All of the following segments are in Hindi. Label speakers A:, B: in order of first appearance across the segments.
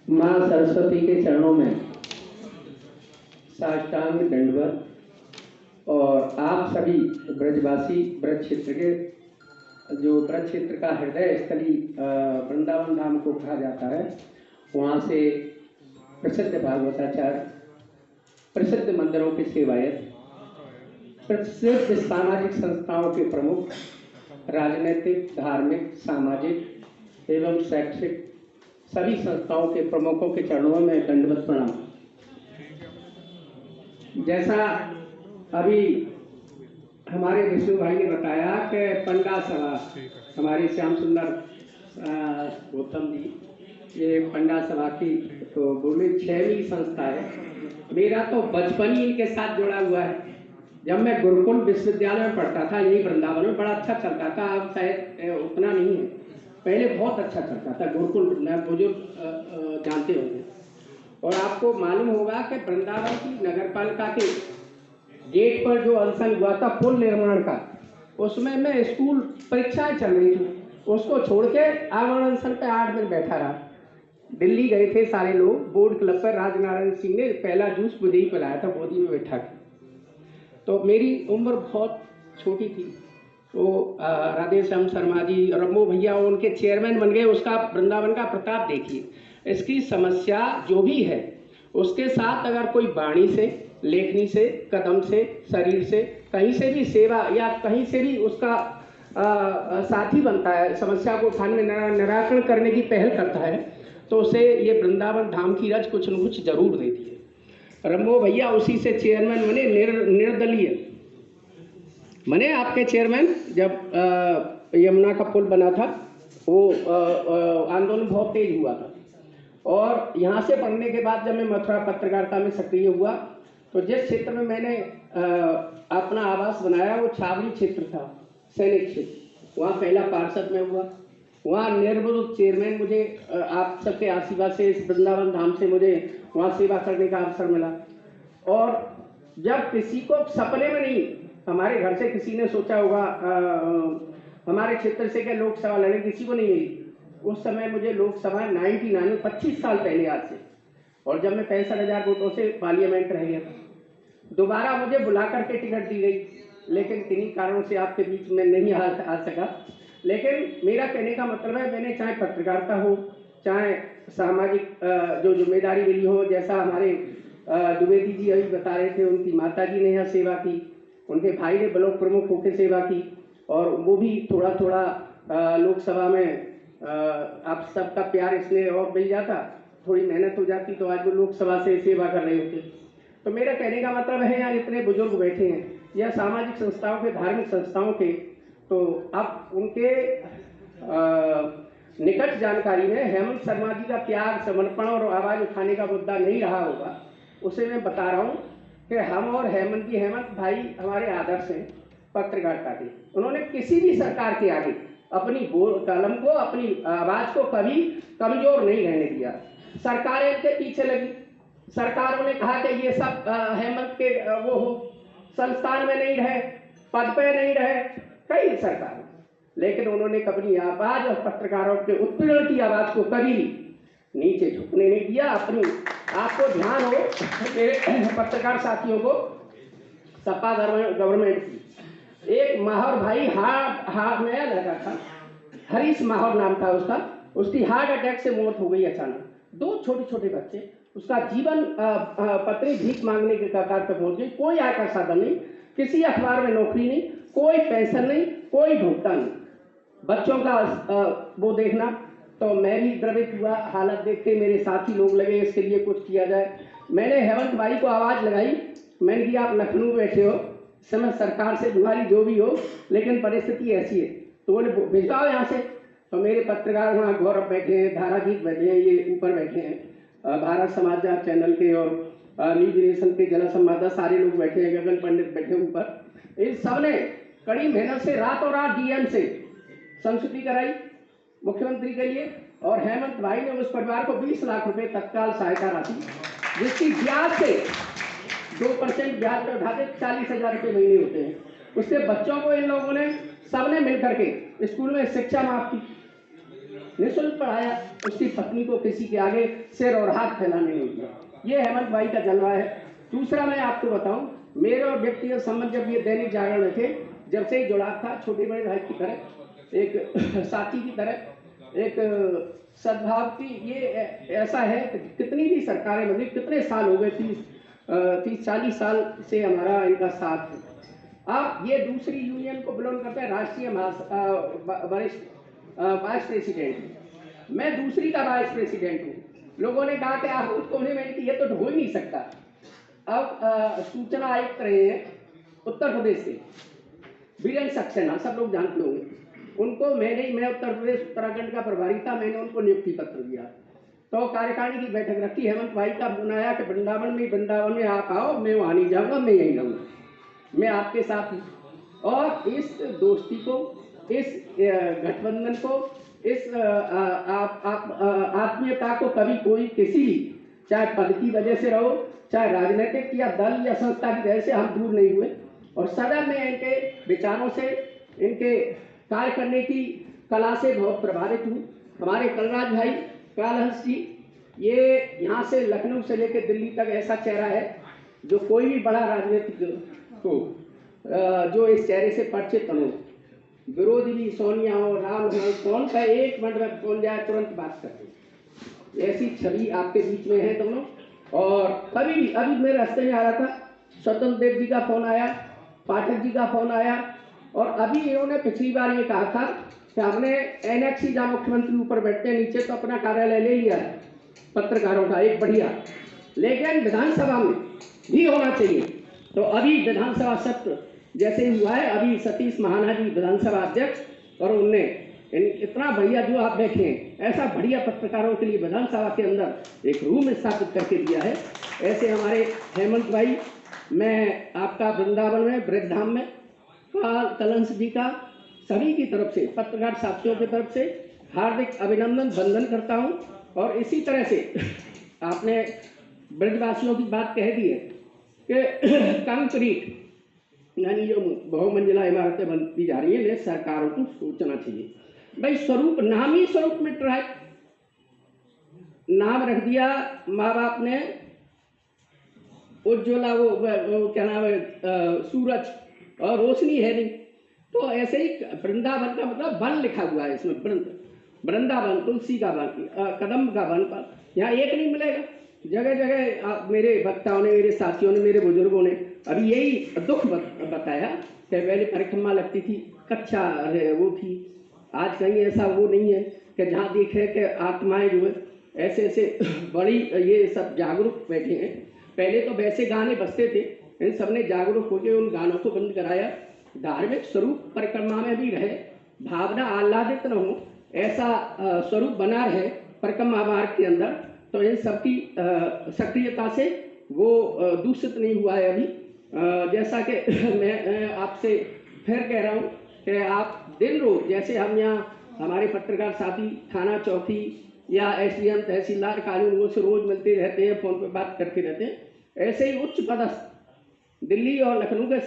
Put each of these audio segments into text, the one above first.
A: माँ सरस्वती के चरणों में साष्टांग दंडवत। और आप सभी ब्रजवासी, ब्रज क्षेत्र के, जो ब्रज क्षेत्र का हृदय स्थली वृंदावन धाम को कहा जाता है, वहाँ से प्रसिद्ध भागवताचार्य, प्रसिद्ध मंदिरों के सेवायत, प्रसिद्ध सामाजिक संस्थाओं के प्रमुख, राजनीतिक, धार्मिक, सामाजिक एवं शैक्षिक सभी संस्थाओं के प्रमुखों के चरणों में दंडवत प्रणाम। जैसा अभी हमारे विष्णु भाई ने बताया कि पंडा सभा, हमारे श्याम सुंदर गौतम जी ये पंडा सभा की तो बोले 6वीं संस्था है। मेरा तो बचपन ही इनके साथ जुड़ा हुआ है। जब मैं गुरुकुल विश्वविद्यालय में पढ़ता था, यही वृंदावन में, बड़ा अच्छा चलता था। अब शायद उतना नहीं है, पहले बहुत अच्छा चलता था गुरुकुल, बुजुर्ग जानते होंगे। और आपको मालूम होगा कि वृंदावन की नगर पालिका के गेट पर जो अनशन हुआ था पुल निर्माण का, उसमें मैं स्कूल परीक्षाएं चल रही थी, उसको छोड़ के आवरण अनशन पे 8 दिन बैठा रहा। दिल्ली गए थे सारे लोग, बोर्ड क्लब पर राजनारायण सिंह ने पहला जूस मुझे ही पिलाया था, गोदी में बैठा के। तो मेरी उम्र बहुत छोटी थी। तो राधे श्याम शर्मा जी, रमो भैया उनके चेयरमैन बन गए। उसका वृंदावन का प्रताप देखिए। इसकी समस्या जो भी है उसके साथ अगर कोई वाणी से, लेखनी से, कदम से, शरीर से, कहीं से भी सेवा या कहीं से भी उसका साथी बनता है, समस्या को उठाने में निराकरण करने की पहल करता है, तो उसे ये वृंदावन धाम की रज कुछ न कुछ जरूर देती है। रमो भैया उसी से चेयरमैन बने, निर्दलीय बने आपके चेयरमैन। जब यमुना का पुल बना था, वो आंदोलन बहुत तेज हुआ था। और यहाँ से पढ़ने के बाद जब मैं मथुरा पत्रकारिता में सक्रिय हुआ, तो जिस क्षेत्र में मैंने अपना आवास बनाया वो छावनी क्षेत्र था, सैनिक क्षेत्र। वहाँ पहला पार्षद में हुआ, वहाँ निर्विरोध चेयरमैन मुझे आप सबके आशीर्वाद से, इस वृंदावन धाम से मुझे वहाँ सेवा करने का अवसर मिला। और जब किसी को सपने में नहीं, हमारे घर से किसी ने सोचा होगा हमारे क्षेत्र से क्या लोकसभा लड़े, किसी को नहीं मिली। उस समय मुझे लोकसभा 99 25 साल पहले आज से, और जब मैं 65,000 वोटों से पार्लियामेंट रह गया, दोबारा मुझे बुला करके टिकट दी गई, लेकिन किन्हीं कारणों से आपके बीच में नहीं आ सका। लेकिन मेरा कहने का मतलब है, मैंने चाहे पत्रकारिता हो, चाहे सामाजिक जो जिम्मेदारी मिली हो, जैसा हमारे द्विवेदी जी अभी बता रहे थे, उनकी माता जी ने यहाँ सेवा की, उनके भाई ने ब्लॉक प्रमुख होकर सेवा की, और वो भी थोड़ा थोड़ा लोकसभा में आप सबका प्यार इसलिए और मिल जाता, थोड़ी मेहनत हो जाती, तो आज वो लोकसभा से सेवा कर रहे होते। तो मेरा कहने का मतलब है, यहाँ इतने बुजुर्ग बैठे हैं या सामाजिक संस्थाओं के, धार्मिक संस्थाओं के, तो अब उनके निकट जानकारी में हेमंत शर्मा जी का त्याग, समर्पण और आवाज उठाने का मुद्दा नहीं रहा होगा। उसे मैं बता रहा हूँ कि हम और हेमंत जी, हेमंत भाई हमारे आदर्श हैं पत्रकारिता के। उन्होंने किसी भी सरकार के आगे अपनी कलम को, अपनी आवाज को कभी कमजोर नहीं रहने दिया। सरकारें इनके पीछे लगी, सरकारों ने कहा कि ये सब हेमंत के वो हो, संस्थान में नहीं रहे, पद पे नहीं रहे, कई सरकार, लेकिन उन्होंने कभी आवाज और पत्रकारों के उत्पीड़न की आवाज को कभी नीचे झुकने नहीं दिया। अपनी, आपको ध्यान हो मेरे पत्रकार साथियों को, सपा गवर्नमेंट की एक माहौर भाई हार्ट में लगा था, हरीश माहौर नाम था उसका, उसकी हार्ट अटैक से मौत हो गई अचानक। 2 छोटे छोटे बच्चे, उसका जीवन पत्नी भीख मांगने के कगार पर पहुंच गई। कोई आय का साधन नहीं, किसी अखबार में नौकरी नहीं, कोई पेंशन नहीं, कोई भुगतान नहीं, बच्चों का वो देखना। तो मैं भी द्रवित हुआ हालत देख के, मेरे साथी लोग लगे इसके लिए कुछ किया जाए। मैंने हेमंत भाई को आवाज लगाई, मैंने कहा आप लखनऊ बैठे हो, समय सरकार से तुम्हारी जो भी हो, लेकिन परिस्थिति ऐसी है, तो बोले भिजवाओ यहाँ से। तो मेरे पत्रकार वहाँ गौरव बैठे हैं, धाराजीत बैठे हैं, ये ऊपर बैठे हैं, भारत समाचार चैनल के और न्यूज नेशन के जन संवाददाता, सारे लोग बैठे हैं, गगन पंडित बैठे ऊपर। इन सब ने कड़ी मेहनत से रातों रात डीएम से संस्तुति कराई मुख्यमंत्री के लिए, और हेमंत भाई ने उस परिवार को 20 लाख रुपए तत्काल सहायता राशि, जिसकी ब्याज से 2% ब्याज पर उठाते 40,000 रुपये महीने होते हैं, उसके बच्चों को इन लोगों ने सबने मिलकर के स्कूल में शिक्षा माफ की। निःशुल्क पढ़ाया, उसकी पत्नी को किसी के आगे सिर और हाथ फैलाने नहीं दिया। ये हेमंत भाई का जलवा है। दूसरा मैं आपको बताऊं, मेरे और व्यक्तिगत संबंध जब ये दैनिक जागरण में थे, जब से ही जुड़ा था, छोटे बड़े भाई की तरह, एक साथी की तरह, एक सद्भाव की, ये ऐसा है कि कितनी भी सरकारें बदली, कितने साल हो गए, 30-40 साल से हमारा इनका साथ है। आप ये दूसरी यूनियन को बिलोंग करते हैं, राष्ट्रीय वरिष्ठ वाइस प्रेसिडेंट, मैं दूसरी का वाइस प्रेसिडेंट हूँ। लोगों ने कहा कि आप उसको मैंने कि ये तो हो ही नहीं सकता। अब सूचना आयुक्त रहे हैं उत्तर प्रदेश से, बीरेन सक्सेना, सब लोग जानते होंगे उनको। मैं उत्तर प्रदेश उत्तराखंड का प्रभारी था, मैंने उनको नियुक्ति पत्र दिया। तो कार्यकारिणी की बैठक रखी, हेमंत भाई का फोन आया कि वृंदावन में आप आओ, मैं वहाँ नहीं जाऊँगा, मैं यहीं रहूँगा, मैं आपके साथ हूँ। और इस दोस्ती को, इस गठबंधन को, इस आत्मीयता को कभी कोई किसी भी, चाहे पद की वजह से रहो, चाहे राजनीतिक या दल या संस्था की वजह से, हम दूर नहीं हुए। और सदा मैं इनके विचारों से, इनके कार्य करने की कला से बहुत प्रभावित हूँ। हमारे कलराज भाई कालहंस जी, ये यहाँ से लखनऊ से लेकर दिल्ली तक ऐसा चेहरा है जो कोई भी बड़ा राजनीतिक हो, जो इस चेहरे से परिचित हो, विरोधी भी सोनिया हो, राम हो, कौन सा एक मिनट में बोल जाए तुरंत बात करते, ऐसी छवि आपके बीच में है दोनों। और कभी भी, अभी मेरे रास्ते में आ रहा था, स्वतंत्र देव जी का फोन आया, पाठक जी का फोन आया, और अभी इन्होंने पिछली बार ये कहा था कि हमने एनेक्सी जहाँ मुख्यमंत्री ऊपर बैठते हैं, नीचे तो अपना कार्यालय ले लिया है पत्रकारों का एक बढ़िया, लेकिन विधानसभा में भी होना चाहिए। तो अभी विधानसभा सत्र जैसे हुआ है, अभी सतीश महाना जी विधानसभा अध्यक्ष, और उनने इतना बढ़िया, जो आप बैठे हैं, ऐसा बढ़िया पत्रकारों के लिए विधानसभा के अंदर एक रूम स्थापित करके दिया है। ऐसे हमारे हेमंत भाई, मैं आपका वृंदावन में, ब्रजधाम में कलंस जी का सभी की तरफ से, पत्रकार साथियों की तरफ से हार्दिक अभिनंदन वंदन करता हूं। और इसी तरह से आपने ब्रजवासियों की बात कह दी है कि कंक्रीट यानी जो बहुमंजिला इमारतें बनती जा रही है, ये सरकारों को सोचना चाहिए। भाई स्वरूप, नाम ही स्वरूप मिट रहा है। नाम रख दिया माँ बाप ने उज्ज्वला, वो क्या नाम है, सूरज, और रोशनी है नहीं। तो ऐसे ही वृंदावन का मतलब वन लिखा हुआ है इसमें, वृंदावन, तुलसी का वन, कदम का वन, पर यहाँ एक नहीं मिलेगा। जगह जगह मेरे वक्ताओं ने, मेरे साथियों ने, मेरे बुजुर्गों ने अभी यही दुख बताया कि पहले परिक्रमा लगती थी, कच्चा वो थी। आज कहीं ऐसा वो नहीं है कि जहाँ देखे कि आत्माएं जो है ऐसे ऐसे बड़ी, ये सब जागरूक बैठे हैं। पहले तो वैसे गाने बजते थे, इन सब ने जागरूक होकर उन गानों को बंद कराया। धार्मिक स्वरूप परिक्रमा में भी रहे, भावना आह्लादित न हो, ऐसा स्वरूप बना रहे परिक्रमा मार्ग के अंदर। तो इन सबकी सक्रियता से वो दूषित नहीं हुआ है अभी। जैसा कि मैं आपसे फिर कह रहा हूँ कि आप दिन रोज, जैसे हम यहाँ हमारे पत्रकार साथी थाना चौकी या एसडीएम, तहसीलदार, कानून, वो से रोज मिलते रहते हैं, फोन पर बात करते रहते हैं, ऐसे ही उच्च पदस्थ दिल्ली और लखनऊ के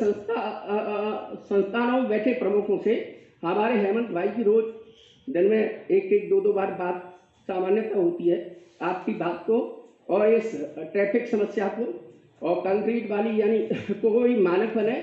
A: संस्थानों में बैठे प्रमुखों से हमारे हेमंत भाई की रोज दिन में एक दो बार बात सामान्यतः होती है। आपकी बात को और इस ट्रैफिक समस्या को और कंक्रीट वाली, यानी कोई मानक बने